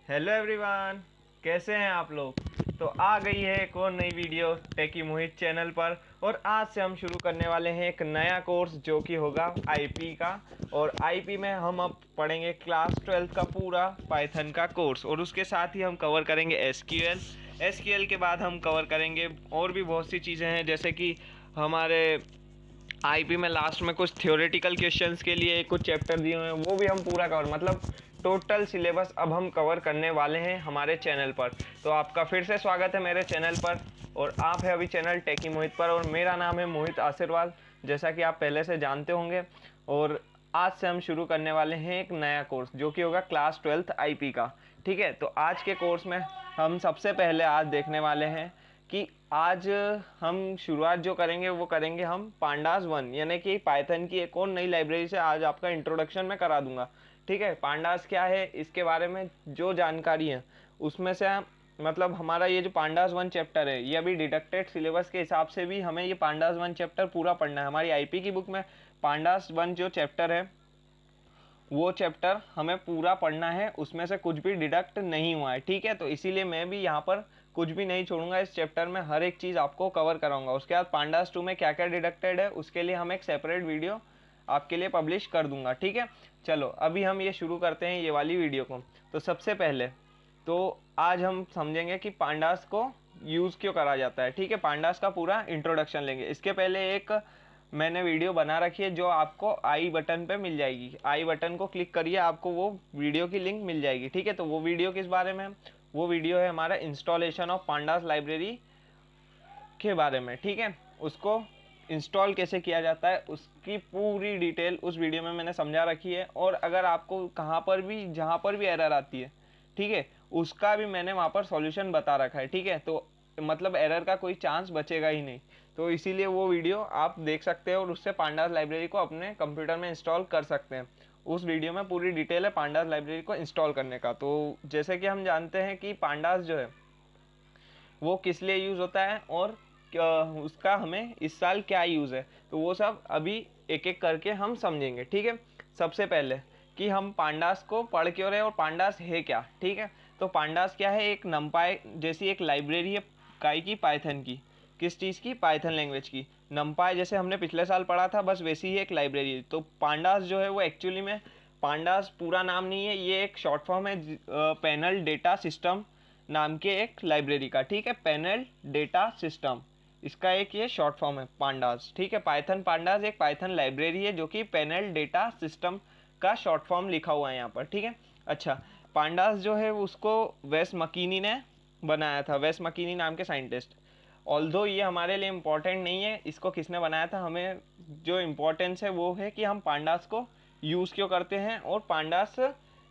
Hello everyone, कैसे हैं आप लोग। तो आ गई है एक और नई वीडियो टेकी मोहित चैनल पर। और आज से हम शुरू करने वाले हैं एक नया कोर्स जो कि होगा आईपी का। और आईपी में हम अब पढ़ेंगे क्लास 12 का पूरा पाइथन का कोर्स, और उसके साथ ही हम कवर करेंगे एसक्यूएल। एसक्यूएल के बाद हम कवर करेंगे और भी बहुत सी चीज़ें हैं, जैसे कि हमारे आईपी में लास्ट में कुछ थ्योरेटिकल क्वेश्चंस के लिए कुछ चैप्टर दिए हुए हैं, वो भी हम पूरा कवर, मतलब टोटल सिलेबस अब हम कवर करने वाले हैं हमारे चैनल पर। तो आपका फिर से स्वागत है मेरे चैनल पर। और आप है अभी चैनल टेकी मोहित पर, और मेरा नाम है मोहित आशीर्वाद, जैसा कि आप पहले से जानते होंगे। और आज से हम शुरू करने वाले हैं एक नया कोर्स जो कि होगा क्लास 12 आईपी का। ठीक है, तो आज के कोर्स में हम सबसे पहले आज देखने वाले हैं कि आज हम शुरुआत जो करेंगे वो करेंगे हम पांडास 1, यानी कि पाइथन की एक और नई लाइब्रेरी से आज आपका इंट्रोडक्शन मैं करा दूंगा। ठीक है, पांडास क्या है इसके बारे में जो जानकारी है उसमें से मतलब हमारा ये जो पांडास 1 चैप्टर है, ये अभी डिडक्टेड सिलेबस के हिसाब से भी हमें ये पांडास 1 चैप्टर पूरा पढ़ना है। हमारी आईपी की बुक में पांडास 1 जो चैप्टर है वो चैप्टर हमें पूरा पढ़ना है, उसमें से कुछ भी डिडक्ट नहीं हुआ है। ठीक है, तो इसीलिए मैं भी यहाँ पर कुछ भी नहीं छोड़ूंगा, इस चैप्टर में हर एक चीज़ आपको कवर कराऊंगा। उसके बाद पांडास 2 में क्या क्या डिडक्टेड है उसके लिए हम एक सेपरेट वीडियो आपके लिए पब्लिश कर दूंगा। ठीक है, चलो अभी हम ये शुरू करते हैं ये वाली वीडियो को। तो सबसे पहले तो आज हम समझेंगे कि पांडास को यूज़ क्यों करा जाता है। ठीक है, पांडास का पूरा इंट्रोडक्शन लेंगे। इसके पहले एक मैंने वीडियो बना रखी है जो आपको आई बटन पे मिल जाएगी। आई बटन को क्लिक करिए, आपको वो वीडियो की लिंक मिल जाएगी। ठीक है, तो वो वीडियो किस बारे में है? वो वीडियो है हमारा इंस्टॉलेशन ऑफ पांडास लाइब्रेरी के बारे में। ठीक है, उसको इंस्टॉल कैसे किया जाता है उसकी पूरी डिटेल उस वीडियो में मैंने समझा रखी है। और अगर आपको कहाँ पर भी जहाँ पर भी एरर आती है, ठीक है, उसका भी मैंने वहाँ पर सॉल्यूशन बता रखा है। ठीक है, तो मतलब एरर का कोई चांस बचेगा ही नहीं। तो इसीलिए वो वीडियो आप देख सकते हैं और उससे पांडास लाइब्रेरी को अपने कंप्यूटर में इंस्टॉल कर सकते हैं। उस वीडियो में पूरी डिटेल है पांडास लाइब्रेरी को इंस्टॉल करने का। तो जैसे कि हम जानते हैं कि पांडास जो है वो किस लिए यूज़ होता है और उसका हमें इस साल क्या यूज़ है, तो वो सब अभी एक एक करके हम समझेंगे। ठीक है, सबसे पहले कि हम पांडास को पढ़ क्यों रहे और पांडास है क्या। ठीक है, तो पांडास क्या है? एक नमपाई जैसी एक लाइब्रेरी है, काय की? पाइथन की। किस चीज़ की? पाइथन लैंग्वेज की। नमपाई जैसे हमने पिछले साल पढ़ा था, बस वैसी ही एक लाइब्रेरी है। तो पांडास जो है वो एक्चुअली में पांडास पूरा नाम नहीं है, ये एक शॉर्ट फॉर्म है पैनल डेटा सिस्टम नाम के एक लाइब्रेरी का। ठीक है, पैनल डेटा सिस्टम, इसका एक ये शॉर्ट फॉर्म है पांडास। ठीक है, पाइथन पांडास एक पाइथन लाइब्रेरी है जो कि पैनल डेटा सिस्टम का शॉर्ट फॉर्म लिखा हुआ है यहाँ पर। ठीक है, अच्छा, पांडास जो है उसको वेस मकीनी ने बनाया था, वेस मकीनी नाम के साइंटिस्ट। ऑल्दो ये हमारे लिए इम्पोर्टेंट नहीं है इसको किसने बनाया था, हमें जो इम्पोर्टेंस है वो है कि हम पांडास को यूज़ क्यों करते हैं और पांडास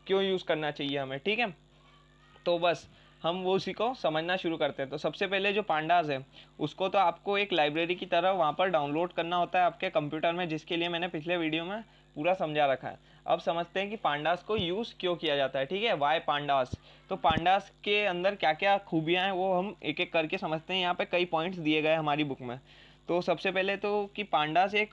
क्यों यूज़ करना चाहिए हमें। ठीक है, तो बस हम वो उसी को समझना शुरू करते हैं। तो सबसे पहले जो पांडास है उसको तो आपको एक लाइब्रेरी की तरह वहाँ पर डाउनलोड करना होता है आपके कंप्यूटर में, जिसके लिए मैंने पिछले वीडियो में पूरा समझा रखा है। अब समझते हैं कि पांडास को यूज़ क्यों किया जाता है। ठीक है, वाई पांडास। तो पांडास के अंदर क्या क्या खूबियाँ हैं वो हम एक एक करके समझते हैं। यहाँ पे कई पॉइंट्स दिए गए हमारी बुक में। तो सबसे पहले तो कि पांडास एक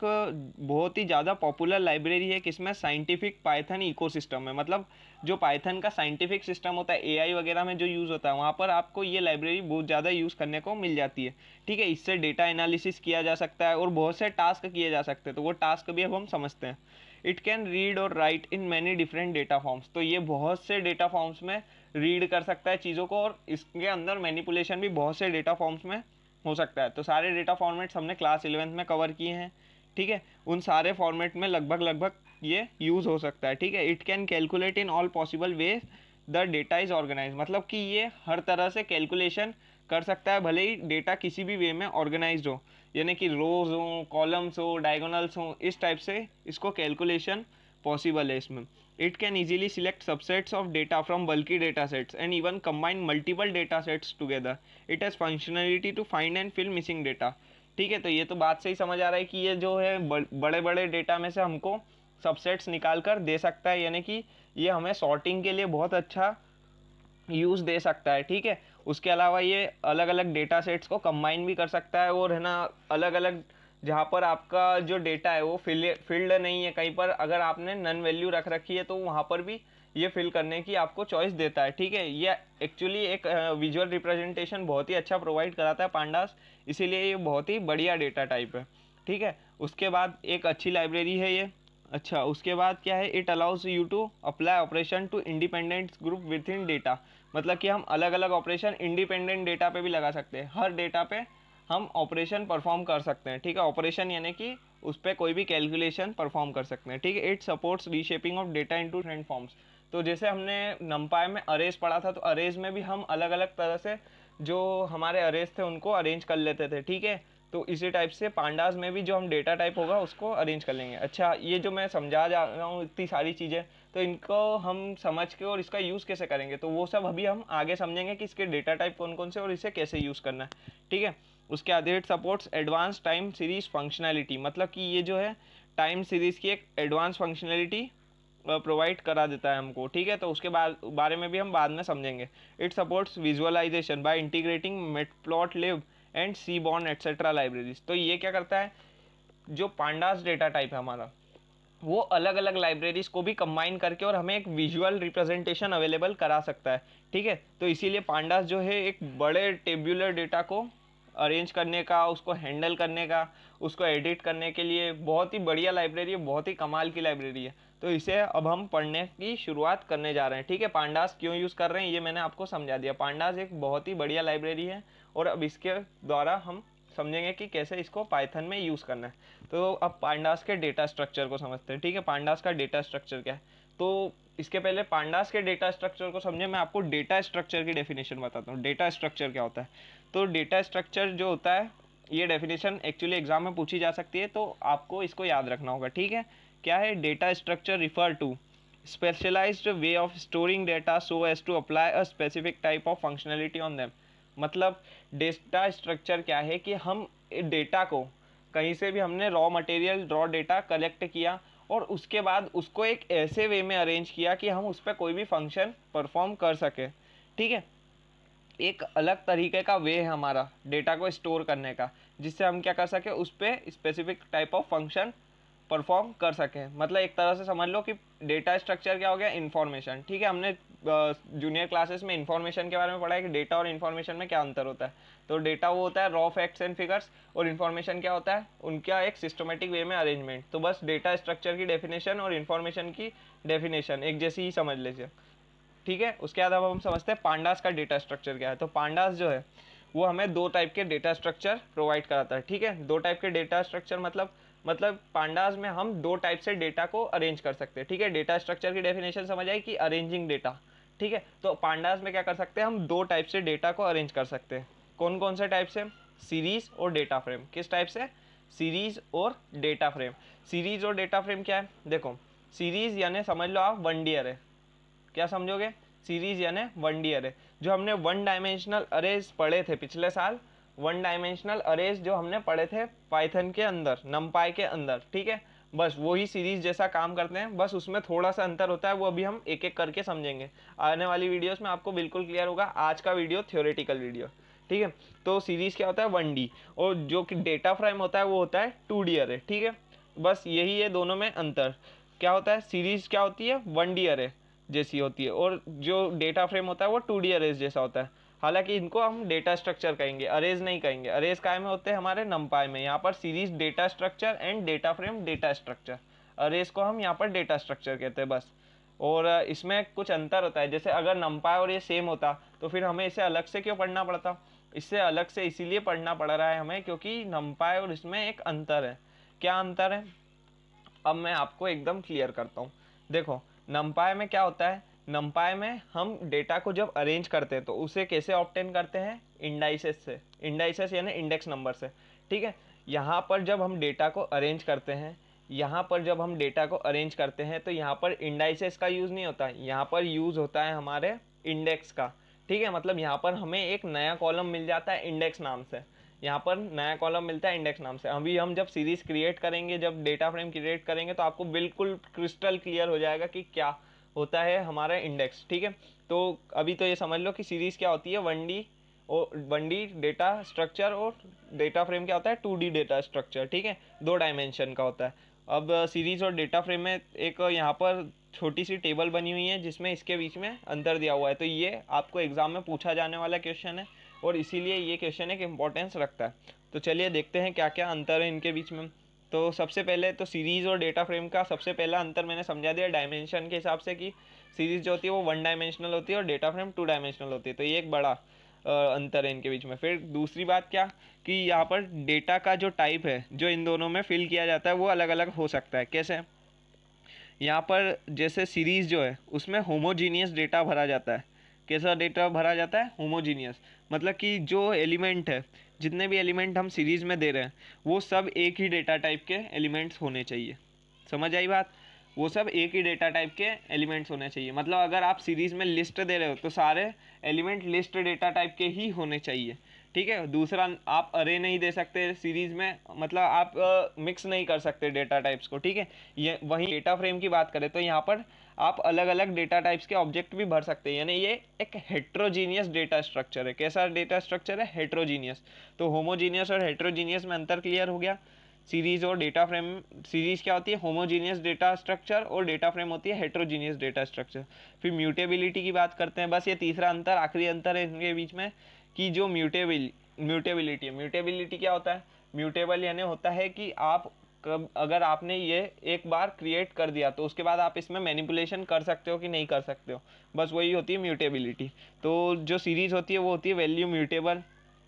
बहुत ही ज़्यादा पॉपुलर लाइब्रेरी है किसमें? साइंटिफिक पाइथन इकोसिस्टम में। मतलब जो पाइथन का साइंटिफिक सिस्टम होता है, एआई वगैरह में जो यूज़ होता है, वहाँ पर आपको ये लाइब्रेरी बहुत ज़्यादा यूज़ करने को मिल जाती है। ठीक है, इससे डेटा एनालिसिस किया जा सकता है और बहुत से टास्क किए जा सकते हैं। तो वो टास्क भी अब हम समझते हैं। इट कैन रीड और right in many different data forms. तो ये बहुत से डेटा फॉर्म्स में रीड कर सकता है चीज़ों को, और इसके अंदर मैनिपुलेशन भी बहुत से डेटा फॉर्म्स में हो सकता है। तो सारे डेटा फॉर्मेट्स हमने क्लास 11th में कवर किए हैं। ठीक है, उन सारे फॉर्मेट में लगभग लगभग ये यूज़ हो सकता है। ठीक है, it can calculate in all possible way the data is organise. मतलब कि ये हर तरह से कैलकुलेशन कर सकता है, भले ही डेटा किसी भी वे में ऑर्गेनाइज हो, यानी कि रोज हो, कॉलम्स हो, डायगोनल्स हो, इस टाइप से इसको कैलकुलेशन पॉसिबल है इसमें। It can easily select subsets of data from बल्कि data sets and even combine multiple data sets together. It has functionality to find and fill missing data. ठीक है, तो ये तो बात से ही समझ आ रहा है कि ये जो है बड़े बड़े डेटा में से हमको सबसेट्स निकाल कर दे सकता है, यानी कि ये हमें सॉर्टिंग के लिए बहुत अच्छा यूज़ दे सकता है। ठीक है, उसके अलावा ये अलग अलग डेटा सेट्स को कंबाइन भी कर सकता है, और है ना अलग अलग जहाँ पर आपका जो डेटा है वो फिल्ड नहीं है, कहीं पर अगर आपने नन वैल्यू रख रखी है तो वहाँ पर भी ये फिल करने की आपको चॉइस देता है। ठीक है, ये एक्चुअली एक विजुअल रिप्रेजेंटेशन बहुत ही अच्छा प्रोवाइड कराता है पांडास, इसीलिए ये बहुत ही बढ़िया डेटा टाइप है। ठीक है, उसके बाद एक अच्छी लाइब्रेरी है ये। अच्छा, उसके बाद क्या है, it allows you to apply operation to independent group within data. मतलब कि हम अलग अलग ऑपरेशन इंडिपेंडेंट डेटा पे भी लगा सकते हैं, हर डेटा पे हम ऑपरेशन परफॉर्म कर सकते हैं। ठीक है, ऑपरेशन यानी कि उस पर कोई भी कैलकुलेशन परफॉर्म कर सकते हैं। ठीक है, it supports reshaping of data into different forms. तो जैसे हमने नंपाई में अरेज पढ़ा था, तो अरेज में भी हम अलग अलग तरह से जो हमारे अरेज थे उनको अरेंज कर लेते थे। ठीक है, तो इसी टाइप से पांडास में भी जो हम डेटा टाइप होगा उसको अरेंज कर लेंगे। अच्छा, ये जो मैं समझा जा रहा हूँ इतनी सारी चीज़ें, तो इनको हम समझ के और इसका यूज़ कैसे करेंगे, तो वो सब अभी हम आगे समझेंगे कि इसके डेटा टाइप कौन कौन से और इसे कैसे यूज़ करना है। ठीक है, उसके बाद it supports advance time series functionality. मतलब कि ये जो है टाइम सीरीज़ की एक एडवांस फंक्शनैलिटी प्रोवाइड करा देता है हमको। ठीक है, तो उसके बारे में भी हम बाद में समझेंगे। It supports visualisation by integrating Matplotlib and Seaborn etcetera libraries. तो ये क्या करता है, जो पांडास डेटा टाइप है हमारा, वो अलग अलग लाइब्रेरीज को भी कंबाइन करके और हमें एक विजुअल रिप्रेजेंटेशन अवेलेबल करा सकता है। ठीक है, तो इसीलिए पांडास जो है एक बड़े टेब्यूलर डेटा को अरेंज करने का, उसको हैंडल करने का, उसको एडिट करने के लिए बहुत ही बढ़िया लाइब्रेरी है, बहुत ही कमाल की लाइब्रेरी है। तो इसे अब हम पढ़ने की शुरुआत करने जा रहे हैं। ठीक है, पांडास क्यों यूज़ कर रहे हैं ये मैंने आपको समझा दिया। पांडास एक बहुत ही बढ़िया लाइब्रेरी है और अब इसके द्वारा हम समझेंगे कि कैसे इसको पाइथन में यूज़ करना है। तो अब पांडास के डेटा स्ट्रक्चर को समझते हैं। ठीक है, पांडास का डेटा स्ट्रक्चर क्या है, तो इसके पहले पांडास के डेटा स्ट्रक्चर को समझे, मैं आपको डेटा स्ट्रक्चर की डेफिनेशन बताता हूँ। डेटा स्ट्रक्चर क्या होता है, तो डेटा स्ट्रक्चर जो होता है, ये डेफिनेशन एक्चुअली एग्जाम में पूछी जा सकती है, तो आपको इसको याद रखना होगा। ठीक है, क्या है, data structure refer to specialized way of storing data so as to apply a specific type of functionality on them. मतलब डेटा स्ट्रक्चर क्या है कि हम डेटा को कहीं से भी हमने raw material, raw data collect किया और उसके बाद उसको एक ऐसे वे में अरेंज किया कि हम उस पर कोई भी फंक्शन परफॉर्म कर सके। ठीक है, एक अलग तरीके का वे है हमारा डेटा को स्टोर करने का, जिससे हम क्या कर सके, उस पर specific type of function perform कर सकें। मतलब एक तरह से समझ लो कि डेटा स्ट्रक्चर क्या हो गया, इन्फॉर्मेशन। ठीक है, हमने जूनियर क्लासेस में इन्फॉर्मेशन के बारे में पढ़ा है कि डेटा और इन्फॉर्मेशन में क्या अंतर होता है। तो डेटा वो होता है रॉ फैक्ट्स एंड फिगर्स, और इन्फॉर्मेशन क्या होता है, उनका एक सिस्टमेटिक वे में अरेंजमेंट। तो बस डेटा स्ट्रक्चर की डेफिनेशन और इन्फॉर्मेशन की डेफिनेशन एक जैसी ही समझ लीजिए। ठीक है, उसके बाद अब हम समझते हैं पांडास का डेटा स्ट्रक्चर क्या है। तो पांडास जो है वो हमें दो टाइप के डेटा स्ट्रक्चर प्रोवाइड कराता है। ठीक है, दो टाइप के डेटा स्ट्रक्चर मतलब पांडास में हम दो टाइप से डेटा को अरेंज कर सकते हैं। ठीक है, डेटा स्ट्रक्चर की डेफिनेशन समझ आई कि अरेंजिंग डेटा। ठीक है, तो पांडास में क्या कर सकते हैं, हम दो टाइप से डेटा को अरेंज कर सकते हैं। कौन कौन से टाइप से, सीरीज और डेटा फ्रेम। किस टाइप से, सीरीज और डेटा फ्रेम। सीरीज और डेटा फ्रेम क्या है, देखो, सीरीज यानी समझ लो आप 1D अरे। क्या समझोगे, सीरीज यानी 1D अरे। जो हमने वन डायमेंशनल अरेज पढ़े थे पिछले साल, वन डायमेंशनल अरेज जो हमने पढ़े थे पाइथन के अंदर, नमपाई के अंदर। ठीक है, बस वही सीरीज जैसा काम करते हैं, बस उसमें थोड़ा सा अंतर होता है, वो अभी हम एक एक करके समझेंगे। आने वाली वीडियोस में आपको बिल्कुल क्लियर होगा। आज का वीडियो थ्योरेटिकल वीडियो। ठीक है, तो सीरीज क्या होता है, 1D, और जो कि डेटा फ्रेम होता है वो होता है 2D अरे। ठीक है, बस यही है दोनों में अंतर। क्या होता है, सीरीज क्या होती है, 1D अरे जैसी होती है, और जो डेटा फ्रेम होता है वो 2D अरेज जैसा होता है। हालांकि इनको हम डेटा स्ट्रक्चर कहेंगे, अरेज नहीं कहेंगे। अरेज काय में होते हैं, हमारे नमपाई में। यहाँ पर series data structure and data frame data structure, arrays को हम यहाँ पर डेटा स्ट्रक्चर कहते हैं बस। और इसमें कुछ अंतर होता है, जैसे अगर नमपाई और ये सेम होता तो फिर हमें इसे अलग से क्यों पढ़ना पड़ता। इससे अलग से इसीलिए पढ़ना पड़ रहा है हमें क्योंकि नमपाई और इसमें एक अंतर है। क्या अंतर है, अब मैं आपको एकदम क्लियर करता हूँ। देखो, नमपाई में क्या होता है, नमपाई में हम डेटा को जब अरेंज करते हैं तो उसे कैसे ऑब्टेन करते हैं, इंडाइसेस से। इंडाइसेस यानी इंडेक्स नंबर से। ठीक है, यहाँ पर जब हम डेटा को अरेंज करते हैं, यहाँ पर जब हम डेटा को अरेंज करते हैं तो यहाँ पर इंडाइसेस का यूज़ नहीं होता, यहाँ पर यूज़ होता है हमारे इंडेक्स का। ठीक है, मतलब यहाँ पर हमें एक नया कॉलम मिल जाता है इंडेक्स नाम से। यहाँ पर नया कॉलम मिलता है इंडेक्स नाम से। अभी हम जब सीरीज क्रिएट करेंगे, जब डेटा फ्रेम क्रिएट करेंगे, तो आपको बिल्कुल क्रिस्टल क्लियर हो जाएगा कि क्या होता है हमारा इंडेक्स। ठीक है, तो अभी तो ये समझ लो कि सीरीज क्या होती है, 1D और 1D डेटा स्ट्रक्चर, और डेटा फ्रेम क्या होता है, 2D डेटा स्ट्रक्चर। ठीक है, दो डायमेंशन का होता है। अब सीरीज और डेटा फ्रेम में एक यहाँ पर छोटी सी टेबल बनी हुई है जिसमें इसके बीच में अंतर दिया हुआ है। तो ये आपको एग्ज़ाम में पूछा जाने वाला क्वेश्चन है और इसीलिए ये क्वेश्चन एक इम्पोर्टेंस रखता है। तो चलिए देखते हैं क्या क्या अंतर है इनके बीच में। तो सबसे पहले तो सीरीज़ और डेटा फ्रेम का सबसे पहला अंतर मैंने समझा दिया डायमेंशन के हिसाब से, कि सीरीज़ जो होती है वो 1 डायमेंशनल होती है और डेटा फ्रेम 2 डायमेंशनल होती है। तो ये एक बड़ा अंतर है इनके बीच में। फिर दूसरी बात क्या, कि यहाँ पर डेटा का जो टाइप है जो इन दोनों में फिल किया जाता है वो अलग अलग हो सकता है। कैसे, यहाँ पर जैसे सीरीज़ जो है उसमें होमोजीनियस डेटा भरा जाता है। कैसा डेटा भरा जाता है? होमोजीनियस, मतलब कि जो एलिमेंट है, जितने भी एलिमेंट हम सीरीज़ में दे रहे हैं वो सब एक ही डेटा टाइप के एलिमेंट्स होने चाहिए। समझ आई बात? वो सब एक ही डेटा टाइप के एलिमेंट्स होने चाहिए। मतलब अगर आप सीरीज़ में लिस्ट दे रहे हो तो सारे एलिमेंट लिस्ट डेटा टाइप के ही होने चाहिए। ठीक है। दूसरा, आप अरे नहीं दे सकते सीरीज़ में, मतलब आप मिक्स नहीं कर सकते डेटा टाइप्स को। ठीक है। ये वहीं डेटा फ्रेम की बात करें तो यहाँ पर आप अलग अलग डेटा टाइप्स के ऑब्जेक्ट भी भर सकते हैं, यानी ये एक हेट्रोजीनियस डेटा स्ट्रक्चर है। कैसा डेटा स्ट्रक्चर है? हेट्रोजीनियस। तो होमोजीनियस और हेट्रोजीनियस में अंतर क्लियर हो गया। सीरीज़ और डेटा फ्रेम, सीरीज़ क्या होती है? होमोजीनियस डेटा स्ट्रक्चर, और डेटा फ्रेम होती है हेट्रोजीनियस डेटा स्ट्रक्चर। फिर म्यूटेबिलिटी की बात करते हैं। बस ये तीसरा अंतर, आखिरी अंतर है इनके बीच में, कि जो म्यूटेबिलिटी है। म्यूटेबिलिटी क्या होता है? म्यूटेबल यानी होता है कि आप अगर आपने ये एक बार क्रिएट कर दिया तो उसके बाद आप इसमें मैनिपुलेशन कर सकते हो कि नहीं कर सकते हो, बस वही होती है म्यूटेबिलिटी। तो जो सीरीज़ होती है वो होती है वैल्यू म्यूटेबल।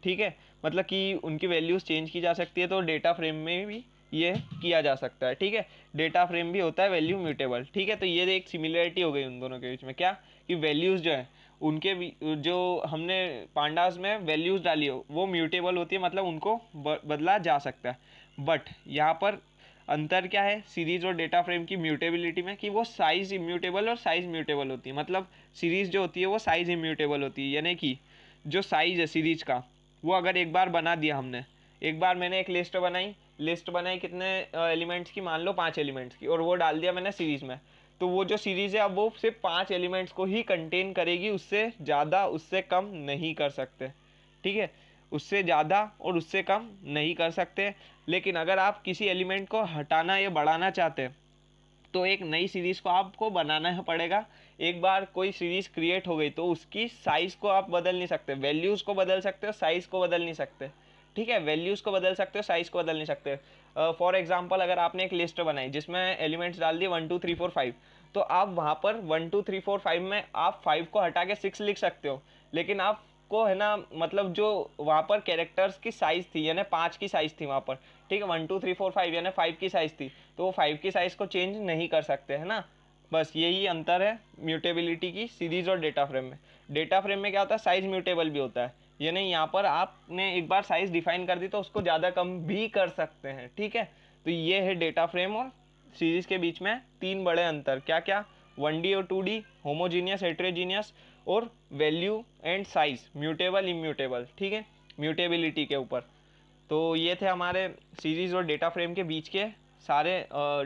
ठीक है, मतलब कि उनकी वैल्यूज़ चेंज की जा सकती है। तो डेटा फ्रेम में भी ये किया जा सकता है। ठीक है, डेटा फ्रेम भी होता है वैल्यू म्यूटेबल। ठीक है, तो ये एक सिमिलरिटी हो गई उन दोनों के बीच में। क्या कि वैल्यूज़ जो है उनके जो हमने पांडास में वैल्यूज़ डाली हो वो म्यूटेबल होती है, मतलब उनको बदला जा सकता है। बट यहाँ पर अंतर क्या है सीरीज़ और डेटा फ्रेम की म्यूटेबिलिटी में, कि वो साइज़ इम्यूटेबल और साइज़ म्यूटेबल होती है। मतलब सीरीज़ जो होती है वो साइज़ इम्यूटेबल होती है, यानी कि जो साइज़ है सीरीज़ का वो अगर एक बार बना दिया हमने, एक बार मैंने एक लिस्ट बनाई कितने एलिमेंट्स की, मान लो 5 एलिमेंट्स की, और वो डाल दिया मैंने सीरीज़ में, तो वो जो सीरीज़ है अब वो सिर्फ 5 एलिमेंट्स को ही कंटेन करेगी, उससे ज़्यादा उससे कम नहीं कर सकते। ठीक है, उससे ज़्यादा और उससे कम नहीं कर सकते। लेकिन अगर आप किसी एलिमेंट को हटाना या बढ़ाना चाहते हैं तो एक नई सीरीज़ को आपको बनाना है पड़ेगा। एक बार कोई सीरीज़ क्रिएट हो गई तो उसकी साइज़ को आप बदल नहीं सकते, वैल्यूज़ को बदल सकते हो, साइज़ को बदल नहीं सकते। ठीक है, वैल्यूज़ को बदल सकते हो, साइज़ को बदल नहीं सकते। फॉर एग्जांपल अगर आपने एक लिस्ट बनाई जिसमें एलिमेंट्स डाल दिए 1 2 3 4 5, तो आप वहाँ पर 1 2 3 4 5 में आप 5 को हटा के 6 लिख सकते हो, लेकिन आप को है ना, मतलब जो वहाँ पर कैरेक्टर्स की साइज़ थी यानी 5 की साइज़ थी वहाँ पर। ठीक है, 1 2 3 4 5 यानी 5 की साइज़ थी, तो वो 5 की साइज़ को चेंज नहीं कर सकते, है ना। बस यही अंतर है म्यूटेबिलिटी की सीरीज़ और डेटा फ्रेम में। डेटा फ्रेम में क्या होता है, साइज़ म्यूटेबल भी होता है, यानी यहाँ पर आपने एक बार साइज़ डिफाइन कर दी तो उसको ज़्यादा कम भी कर सकते हैं। ठीक है, तो ये है डेटा फ्रेम और सीरीज़ के बीच में 3 बड़े अंतर। क्या क्या? 1D और 2D, होमोजीनियस हेट्रोजीनियस, और value and size, mutable immutable. ठीक है, म्यूटेबिलिटी के ऊपर। तो ये थे हमारे सीरीज़ और डेटा फ्रेम के बीच के सारे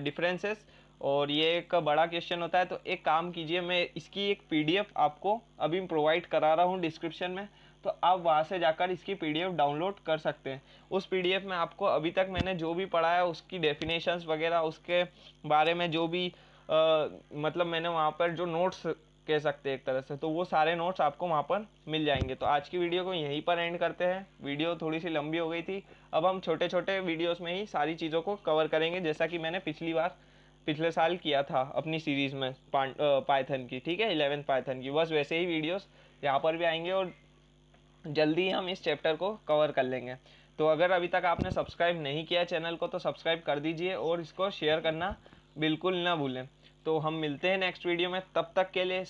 डिफरेंसेस, और ये एक बड़ा क्वेश्चन होता है। तो एक काम कीजिए, मैं इसकी एक पीडीएफ आपको अभी प्रोवाइड करा रहा हूँ डिस्क्रिप्शन में, तो आप वहाँ से जाकर इसकी पीडीएफ डाउनलोड कर सकते हैं। उस पीडीएफ में आपको अभी तक मैंने जो भी पढ़ा है उसकी डेफिनेशंस वगैरह, उसके बारे में जो भी मतलब मैंने वहाँ पर जो नोट्स कह सकते हैं एक तरह से, तो वो सारे नोट्स आपको वहाँ पर मिल जाएंगे। तो आज की वीडियो को यहीं पर एंड करते हैं। वीडियो थोड़ी सी लंबी हो गई थी, अब हम छोटे छोटे वीडियोस में ही सारी चीज़ों को कवर करेंगे, जैसा कि मैंने पिछले साल किया था अपनी सीरीज़ में पाइथन की। ठीक है, 11th पाइथन की, बस वैसे ही वीडियोस यहाँ पर भी आएंगे और जल्दी ही हम इस चैप्टर को कवर कर लेंगे। तो अगर अभी तक आपने सब्सक्राइब नहीं किया चैनल को तो सब्सक्राइब कर दीजिए और इसको शेयर करना बिल्कुल ना भूलें। तो हम मिलते हैं नेक्स्ट वीडियो में, तब तक के लिए